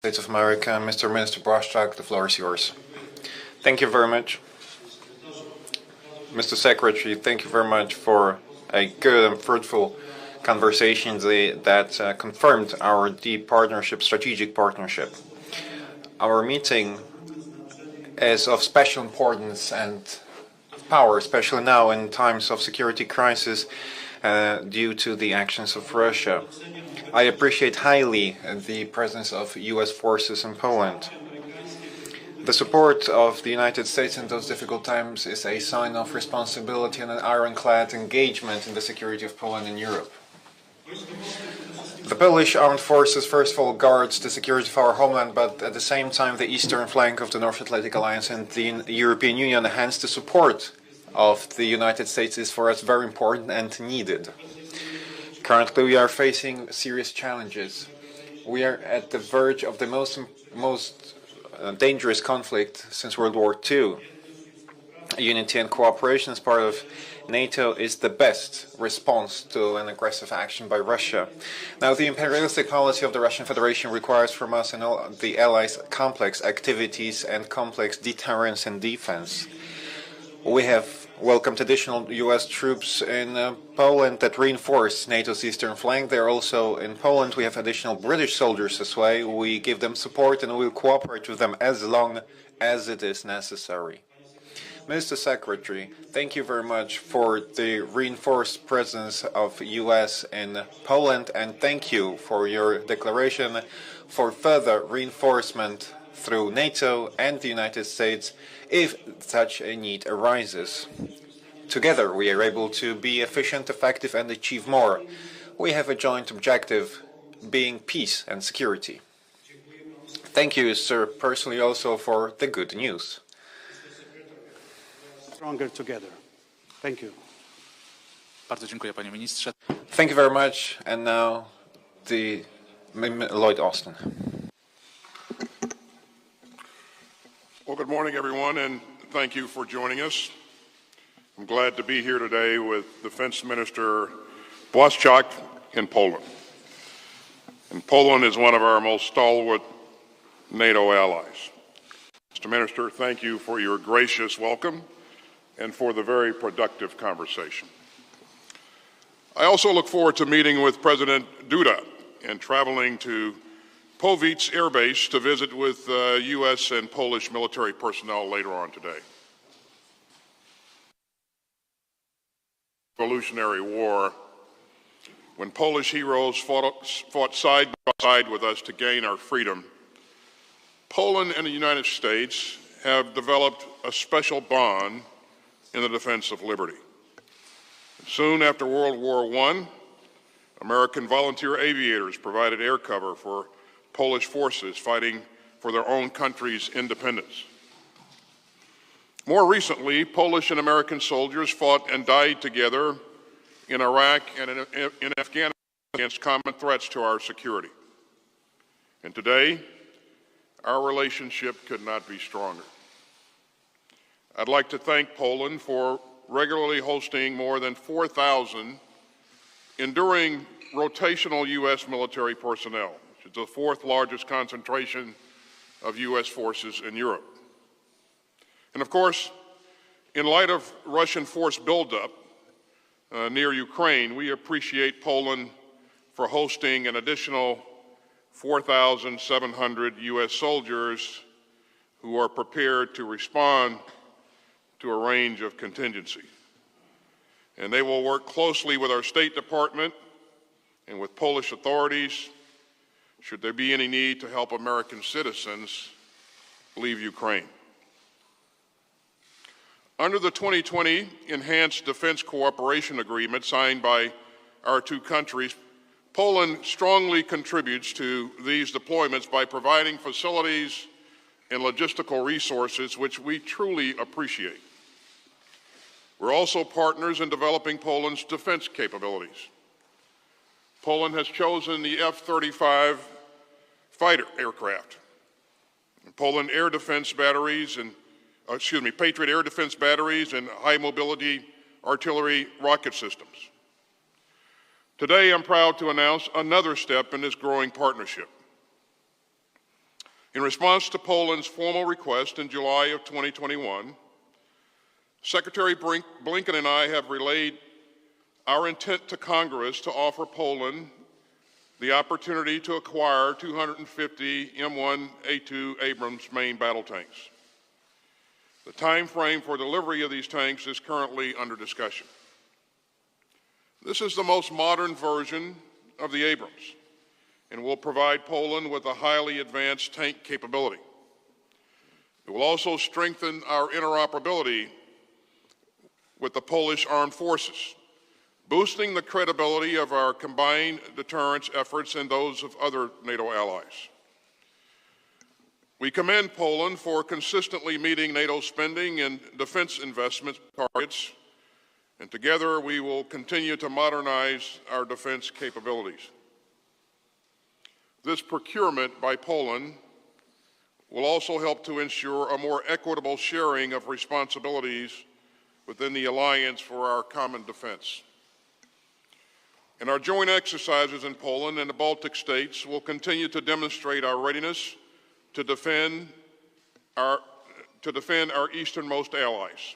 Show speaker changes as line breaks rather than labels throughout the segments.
States of America, Mr. Minister Blaszczak, the floor is yours. Thank you very much. Mr. Secretary, thank you very much for a good and fruitful conversation that confirmed our deep partnership, strategic partnership. Our meeting is of special importance and power, especially now in times of security crisis due to the actions of Russia. I appreciate highly the presence of U.S. forces in Poland. The support of the United States in those difficult times is a sign of responsibility and an ironclad engagement in the security of Poland and Europe. The Polish armed forces first of all guards the security of our homeland, but at the same time the eastern flank of the North Atlantic Alliance and the European Union. Hence the support of the United States is for us very important and needed. Currently we are facing serious challenges. We are at the verge of the most dangerous conflict since World War II. Unity and cooperation as part of NATO is the best response to an aggressive action by Russia. Now, the imperialistic policy of the Russian Federation requires from us and all the allies complex activities and complex deterrence and defense. We have welcomed additional U.S. troops in Poland that reinforce NATO's eastern flank. They're also in Poland. We have additional British soldiers as well. We give them support and we will cooperate with them as long as it is necessary. Mr. Secretary, thank you very much for the reinforced presence of U.S. in Poland, and thank you for your declaration for further reinforcement through NATO and the United States if such a need arises. Together we are able to be efficient, effective and achieve more. We have a joint objective, being peace and security. Thank you, sir, personally also for the good news.
Stronger together. Thank you.
Bardzo dziękuję, panie ministrze.
Thank you very much. And now the Lloyd Austin.
Well, good morning, everyone, and thank you for joining us. I'm glad to be here today with Defense Minister Blaszczak in Poland. And Poland is one of our most stalwart NATO allies. Mr. Minister, thank you for your gracious welcome and for the very productive conversation. I also look forward to meeting with President Duda and traveling to Powice Air Base to visit with U.S. and Polish military personnel later on today. Revolutionary War, when Polish heroes fought side by side with us to gain our freedom, Poland and the United States have developed a special bond in the defense of liberty. Soon after World War I, American volunteer aviators provided air cover for Polish forces fighting for their own country's independence. More recently, Polish and American soldiers fought and died together in Iraq and in Afghanistan against common threats to our security. And today, our relationship could not be stronger. I'd like to thank Poland for regularly hosting more than 4,000 enduring rotational U.S. military personnel, which is the fourth largest concentration of U.S. forces in Europe. And of course, in light of Russian force buildup near Ukraine, we appreciate Poland for hosting an additional 4,700 U.S. soldiers who are prepared to respond to a range of contingency. And they will work closely with our State Department and with Polish authorities should there be any need to help American citizens leave Ukraine. Under the 2020 Enhanced Defense Cooperation Agreement signed by our two countries, Poland strongly contributes to these deployments by providing facilities and logistical resources which we truly appreciate. We're also partners in developing Poland's defense capabilities. Poland has chosen the F-35 fighter aircraft, Poland air defense batteries and Patriot air defense batteries and high mobility artillery rocket systems. Today, I'm proud to announce another step in this growing partnership. In response to Poland's formal request in July of 2021, Secretary Blinken and I have relayed our intent to Congress to offer Poland the opportunity to acquire 250 M1A2 Abrams main battle tanks. The time frame for delivery of these tanks is currently under discussion. This is the most modern version of the Abrams and will provide Poland with a highly advanced tank capability. It will also strengthen our interoperability with the Polish armed forces, boosting the credibility of our combined deterrence efforts and those of other NATO allies. We commend Poland for consistently meeting NATO spending and defense investment targets, and together we will continue to modernize our defense capabilities. This procurement by Poland will also help to ensure a more equitable sharing of responsibilities within the alliance for our common defense. And our joint exercises in Poland and the Baltic states will continue to demonstrate our readiness to defend our easternmost allies.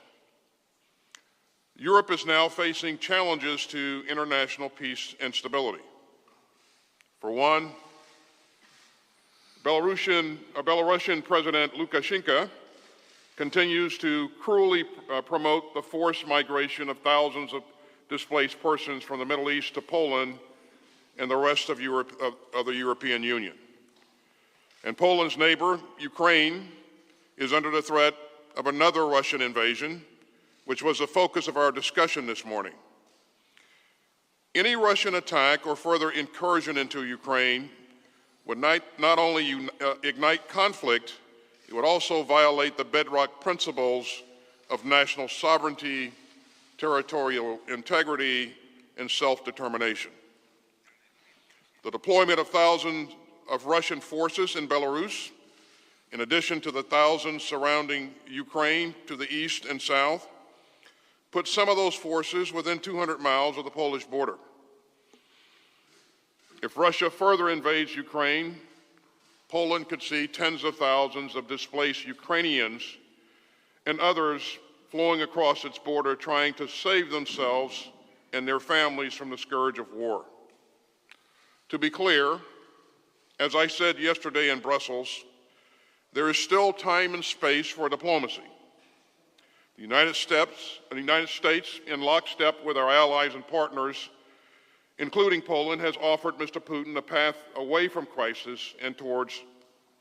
Europe is now facing challenges to international peace and stability. For one, Belarusian President Lukashenko continues to cruelly promote the forced migration of thousands of displaced persons from the Middle East to Poland and the rest of Europe, of the European Union. And Poland's neighbor, Ukraine, is under the threat of another Russian invasion, which was the focus of our discussion this morning. Any Russian attack or further incursion into Ukraine would not only ignite conflict, it would also violate the bedrock principles of national sovereignty, territorial integrity, and self-determination. The deployment of thousands of Russian forces in Belarus, in addition to the thousands surrounding Ukraine to the east and south, put some of those forces within 200 miles of the Polish border. If Russia further invades Ukraine, Poland could see tens of thousands of displaced Ukrainians and others flowing across its border trying to save themselves and their families from the scourge of war. To be clear, as I said yesterday in Brussels, there is still time and space for diplomacy. The United States, in lockstep with our allies and partners, including Poland, has offered Mr. Putin a path away from crisis and towards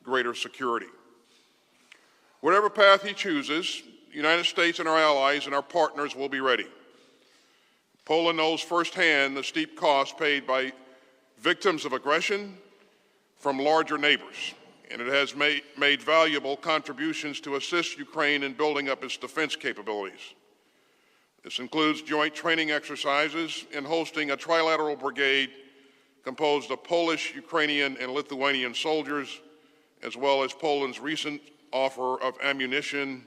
greater security. Whatever path he chooses, the United States and our allies and our partners will be ready. Poland knows firsthand the steep cost paid by victims of aggression from larger neighbors, and it has made valuable contributions to assist Ukraine in building up its defense capabilities. This includes joint training exercises and hosting a trilateral brigade composed of Polish, Ukrainian, and Lithuanian soldiers, as well as Poland's recent offer of ammunition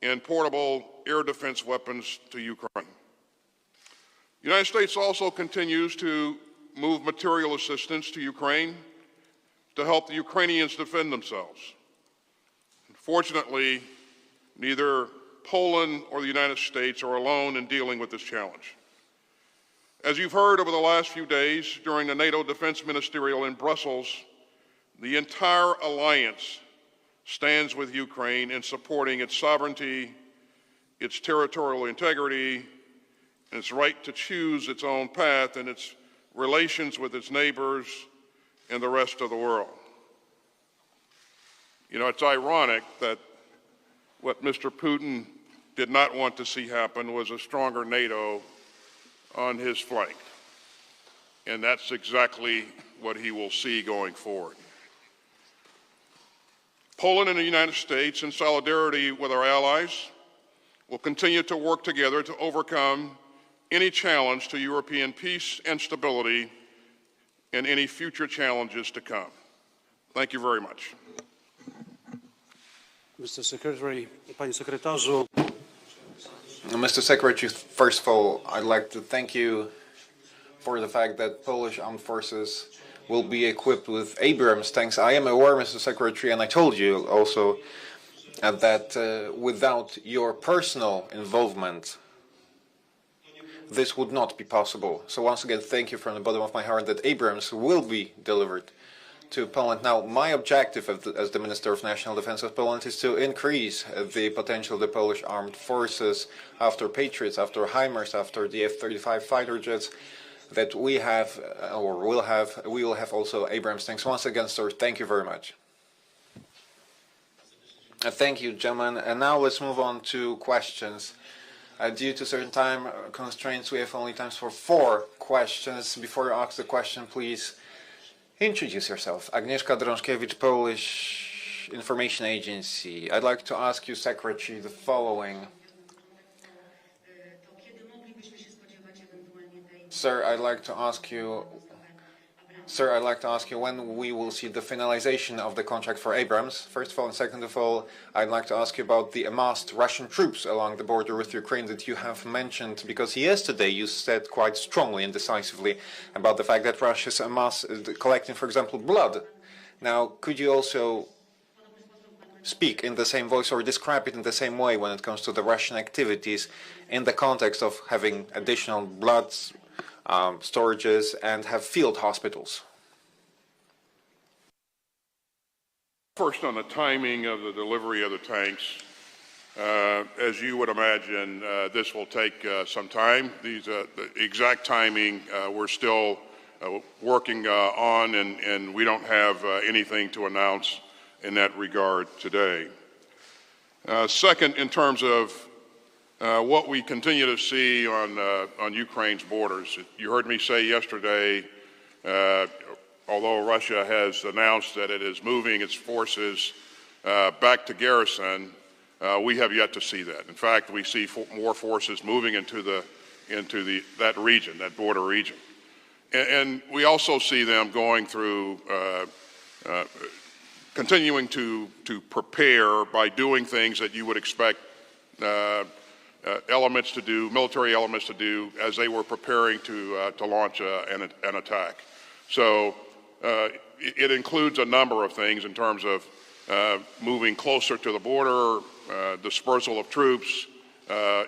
and portable air defense weapons to Ukraine. The United States also continues to move material assistance to Ukraine to help the Ukrainians defend themselves. Fortunately, neither Poland or the United States are alone in dealing with this challenge. As you've heard over the last few days during the NATO Defense Ministerial in Brussels, the entire alliance stands with Ukraine in supporting its sovereignty, its territorial integrity, and its right to choose its own path and its relations with its neighbors and the rest of the world. You know, it's ironic that what Mr. Putin did not want to see happen was a stronger NATO on his flank. And that's exactly what he will see going forward. Poland and the United States, in solidarity with our allies, will continue to work together to overcome any challenge to European peace and stability and any future challenges to come. Thank you very much.
Mr. Secretary, Panie Sekretarzu.
Mr. Secretary, first of all, I'd like to thank you for the fact that Polish armed forces will be equipped with Abrams tanks. I am aware, Mr. Secretary, and I told you also that without your personal involvement, this would not be possible. So once again, thank you from the bottom of my heart that Abrams will be delivered to Poland. Now, my objective as the Minister of National Defense of Poland is to increase the potential of the Polish armed forces after Patriots, after HIMARS, after the F-35 fighter jets, that we have, or we will have also Abrams tanks. Once again, sir, thank you very much. Thank you, gentlemen. And now let's move on to questions. Due to certain time constraints, we have only time for 4 questions. Before you ask the question, please introduce yourself. Agnieszka Drążkiewicz, Polish Information Agency. I'd like to ask you, Secretary, the following. Sir, I'd like to ask you when we will see the finalization of the contract for Abrams, first of all, and second of all, I'd like to ask you about the amassed Russian troops along the border with Ukraine that you have mentioned, because yesterday you said quite strongly and decisively about the fact that Russia's collecting, for example, blood. Now, could you also speak in the same voice or describe it in the same way when it comes to the Russian activities in the context of having additional blood storages and have field hospitals?
First, on the timing of the delivery of the tanks, as you would imagine, this will take some time. The exact timing we're still working on, and we don't have anything to announce in that regard today. Second, in terms of what we continue to see on Ukraine's borders, you heard me say yesterday, although Russia has announced that it is moving its forces back to garrison, we have yet to see that. In fact, we see more forces moving into that region, that border region, and we also see them going through, continuing to prepare by doing things that you would expect elements to do, military elements to do, as they were preparing to launch an attack. So it includes a number of things in terms of moving closer to the border, dispersal of troops,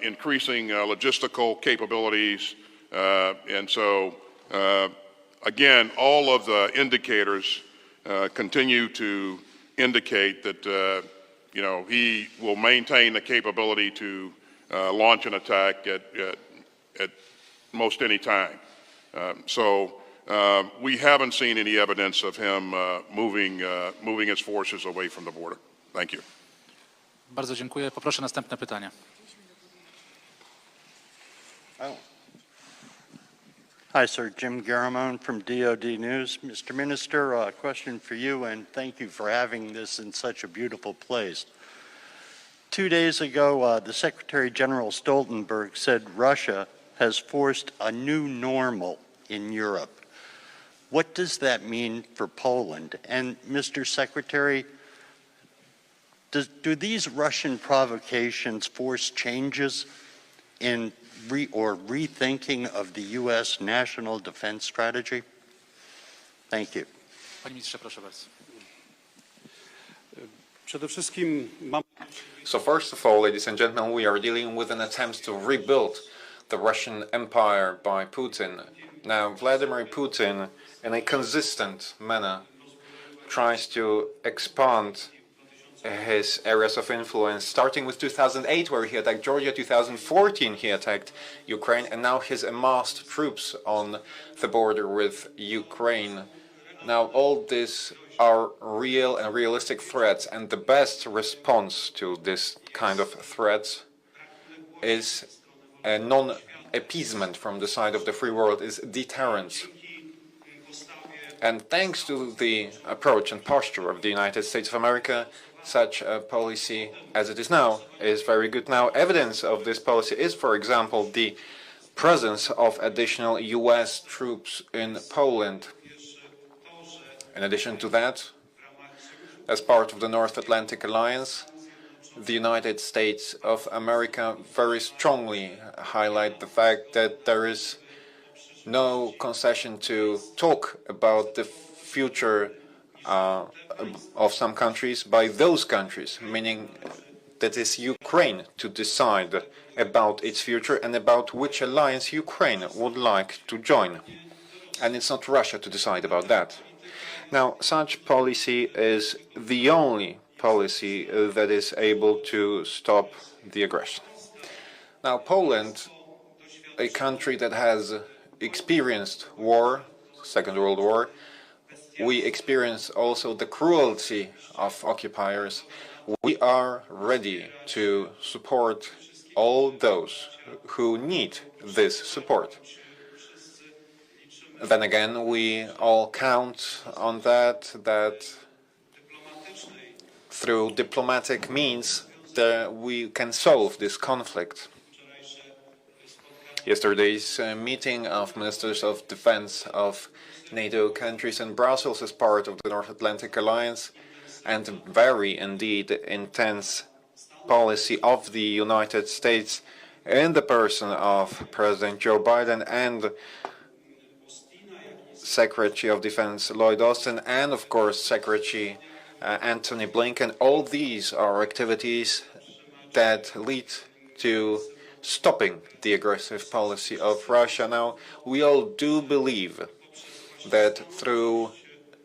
increasing logistical capabilities, and so again, all of the indicators continue to indicate that he will maintain the capability to launch an attack at most any time. So we haven't seen any evidence of him moving his forces away from the border. Thank you.
Bardzo dziękuję. Poproszę następne pytanie.
Hi, sir. Jim Garamone from DoD News. Mr. Minister, a question for you, and thank you for having this in such a beautiful place. 2 days ago, the Secretary General Stoltenberg said Russia has forced a new normal in Europe. What does that mean for Poland? And Mr. Secretary, do these Russian provocations force changes in rethinking of the U.S. national defense strategy? Thank you.
Panie ministrze, proszę bardzo.
Przede wszystkim mam...
So first of all, ladies and gentlemen, we are dealing with an attempt to rebuild the Russian Empire by Putin. Now, Vladimir Putin, in a consistent manner, tries to expand his areas of influence, starting with 2008, where he attacked Georgia, 2014 he attacked Ukraine, and now he's amassed troops on the border with Ukraine. Now, all these are real and realistic threats, and the best response to this kind of threats is a non-appeasement from the side of the free world, is deterrence. And thanks to the approach and posture of the United States of America, such a policy as it is now is very good. Now, evidence of this policy is, for example, the presence of additional U.S. troops in Poland. In addition to that, as part of the North Atlantic Alliance, the United States of America very strongly highlight the fact that there is no concession to talk about the future of some countries by those countries, meaning that is Ukraine to decide about its future and about which alliance Ukraine would like to join. And it's not Russia to decide about that. Now, such policy is the only policy that is able to stop the aggression. Now, Poland, a country that has experienced war, Second World War, we experience also the cruelty of occupiers. We are ready to support all those who need this support. Then again, we all count on that through diplomatic means that we can solve this conflict. Yesterday's meeting of ministers of defense of NATO countries in Brussels as part of the North Atlantic Alliance, and very indeed intense policy of the United States in the person of President Joe Biden and Secretary of Defense Lloyd Austin and of course Secretary Antony Blinken. All these are activities that lead to stopping the aggressive policy of Russia. Now, we all do believe that through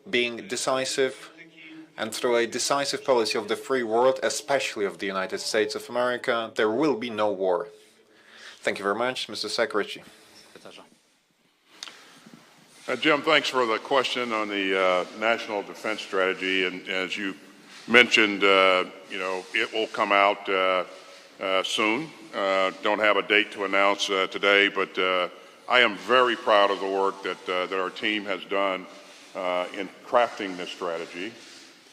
being decisive and through a decisive policy of the free world, especially of the United States of America, there will be no war. Thank you very much, Mr. Secretary.
Jim, thanks for the question on the National Defense Strategy. And as you mentioned, it will come out soon. Don't have a date to announce today, but I am very proud of the work that our team has done in crafting this strategy.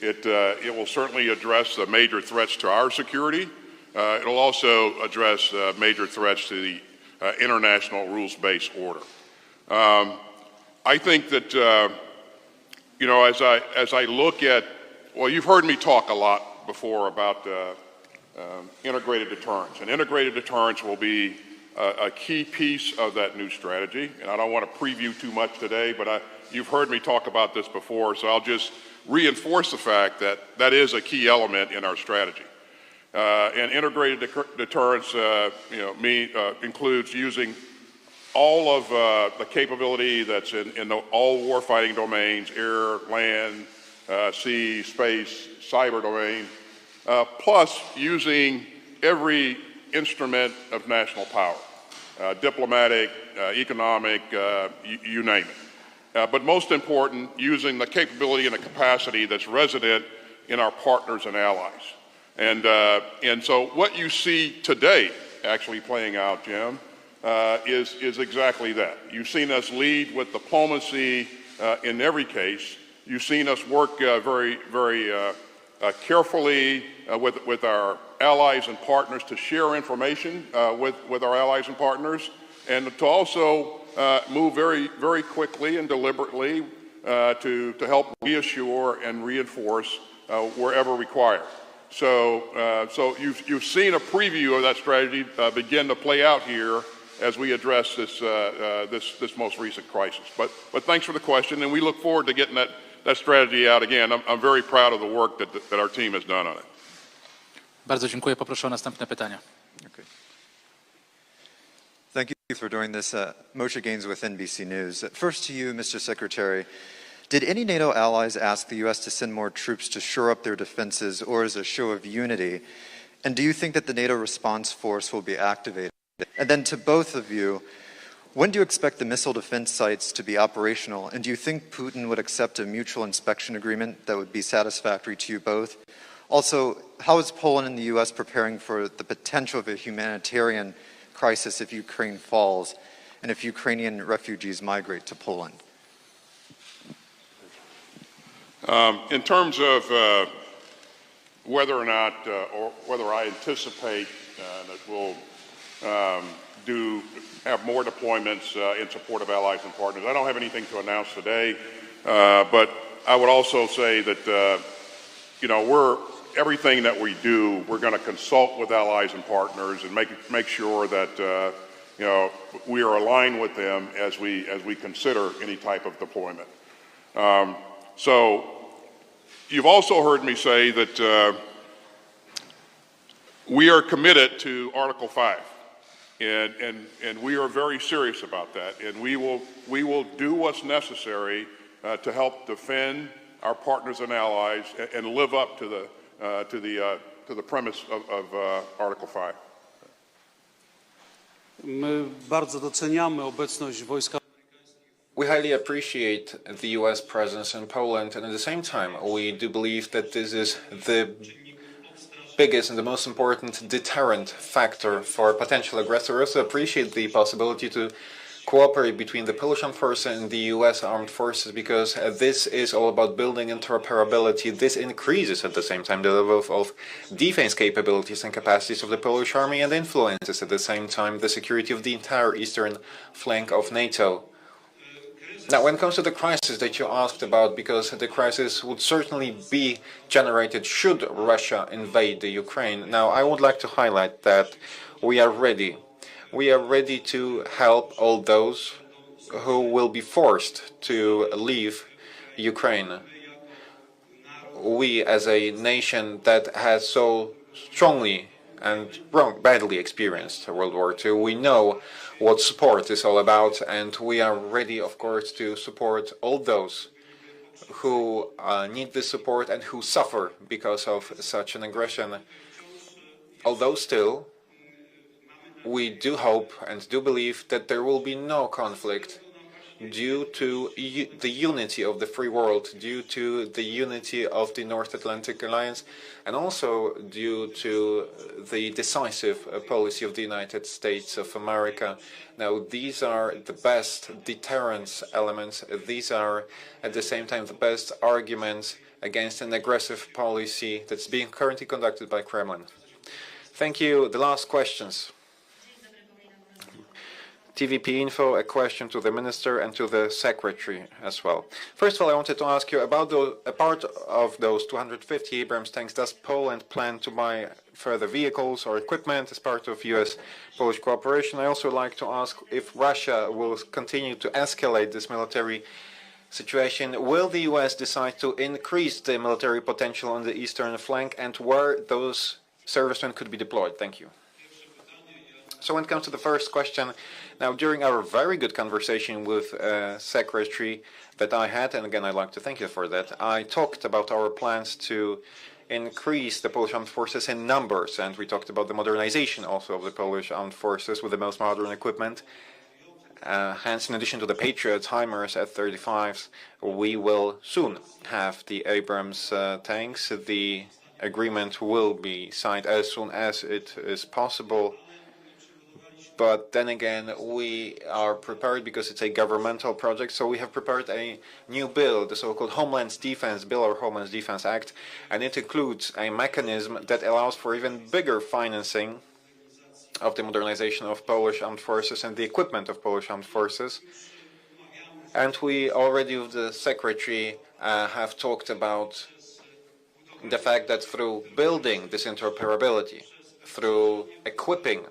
It will certainly address the major threats to our security. It will also address major threats to the international rules-based order. I think that, as I look at, well, you've heard me talk a lot before about integrated deterrence. And integrated deterrence will be a key piece of that new strategy. And I don't want to preview too much today, but you've heard me talk about this before, so I'll just reinforce the fact that that is a key element in our strategy. And integrated deterrence includes using all of the capability that's in all warfighting domains, air, land, sea, space, cyber domain, plus using every instrument of national power, diplomatic, economic, you name it. But most important, using the capability and the capacity that's resident in our partners and allies. And so what you see today actually playing out, Jim, is exactly that. You've seen us lead with diplomacy in every case. You've seen us work very carefully with our allies and partners to share information with our allies and partners, and to also move very quickly and deliberately to help reassure and reinforce wherever required. So you've seen a preview of that strategy begin to play out here as we address this most recent crisis. But thanks for the question, and we look forward to getting that strategy out again. I'm very proud of the work that our team has done on it.
Bardzo dziękuję. Poproszę o następne pytania.
Okay. Thank you for doing this. Moshe Gaines with NBC News. First to you, Mr. Secretary. Did any NATO allies ask the U.S. to send more troops to shore up their defenses or as a show of unity? And do you think that the NATO response force will be activated? And then to both of you, when do you expect the missile defense sites to be operational? And do you think Putin would accept a mutual inspection agreement that would be satisfactory to you both? Also, how is Poland and the U.S. preparing for the potential of a humanitarian crisis if Ukraine falls and if Ukrainian refugees migrate to Poland?
In terms of whether or not, or whether I anticipate that we'll have more deployments in support of allies and partners, I don't have anything to announce today. But I would also say that everything that we do, we're going to consult with allies and partners and make sure that we are aligned with them as we consider any type of deployment. So you've also heard me say that we are committed to Article 5, and we are very serious about that, and we will do what's necessary to help defend our partners and allies and live up to the premise of Article 5.
My bardzo doceniamy obecność wojska.
We highly appreciate the U.S. presence in Poland, and at the same time, we do believe that this is the biggest and the most important deterrent factor for potential aggressors. We also appreciate the possibility to cooperate between the Polish armed forces and the U.S. armed forces, because this is all about building interoperability. This increases at the same time the level of defense capabilities and capacities of the Polish army, and influences at the same time the security of the entire eastern flank of NATO. Now, when it comes to the crisis that you asked about, because the crisis would certainly be generated should Russia invade the Ukraine. Now, I would like to highlight that we are ready. We are ready to help all those who will be forced to leave Ukraine. We, as a nation that has so strongly and badly experienced World War II, we know what support is all about, and we are ready, of course, to support all those who need this support and who suffer because of such an aggression. Although still, we do hope and do believe that there will be no conflict due to the unity of the free world, due to the unity of the North Atlantic Alliance, and also due to the decisive policy of the United States of America. Now, these are the best deterrence elements. These are, at the same time, the best arguments against an aggressive policy that's being currently conducted by Kremlin. Thank you. The last questions. TVP Info, a question to the Minister and to the Secretary as well. First of all, I wanted to ask you about a part of those 250 Abrams tanks. Does Poland plan to buy further vehicles or equipment as part of U.S.-Polish cooperation? I also like to ask if Russia will continue to escalate this military situation. Will the U.S. decide to increase the military potential on the eastern flank, and where those servicemen could be deployed? Thank you. So when it comes to the first question, now during our very good conversation with Secretary that I had, and again I'd like to thank you for that, I talked about our plans to increase the Polish armed forces in numbers, and we talked about the modernization also of the Polish armed forces with the most modern equipment. Hence, in addition to the Patriots, HIMARS, F-35s, we will soon have the Abrams tanks. The agreement will be signed as soon as it is possible. But then again, we are prepared because it's a governmental project, so we have prepared a new bill, the so-called Homeland Defense Bill or Homeland Defense Act, and it includes a mechanism that allows for even bigger financing of the modernization of Polish armed forces and the equipment of Polish armed forces. And we already, with the Secretary, have talked about the fact that through building this interoperability, through equipping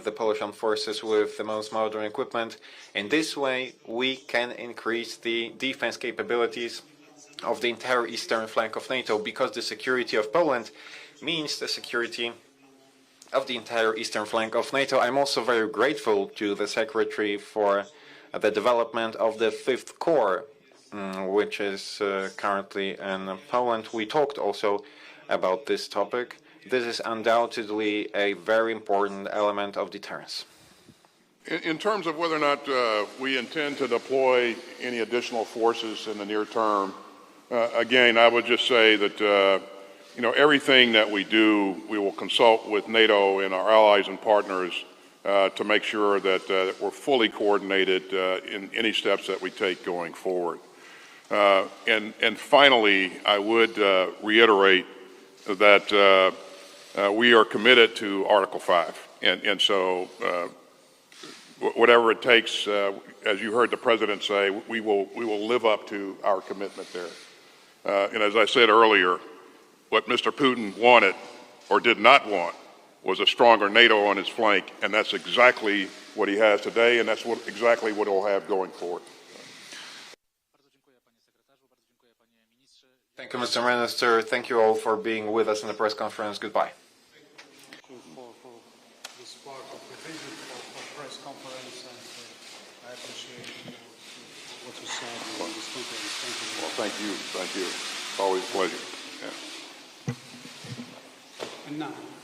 the Polish armed forces with the most modern equipment, in this way we can increase the defense capabilities of the entire eastern flank of NATO, because the security of Poland means the security of the entire eastern flank of NATO. I'm also very grateful to the Secretary for the development of the 5th Corps, which is currently in Poland. We talked also about this topic. This is undoubtedly a very important element of deterrence.
In terms of whether or not we intend to deploy any additional forces in the near term, again, I would just say that everything that we do, we will consult with NATO and our allies and partners to make sure that we're fully coordinated in any steps that we take going forward. And finally, I would reiterate that we are committed to Article 5, and so whatever it takes, as you heard the President say, we will live up to our commitment there. And as I said earlier, what Mr. Putin wanted or did not want was a stronger NATO on his flank, and that's exactly what he has today, and that's exactly what he'll have going forward.
Thank you, Mr. Minister. Thank you all for being with us in the press conference. Goodbye.
For this part of the visit, for press conference, and I appreciate what you said in this conference. Thank you.
Well, thank you. Thank you. Always a pleasure. Yeah.
And now.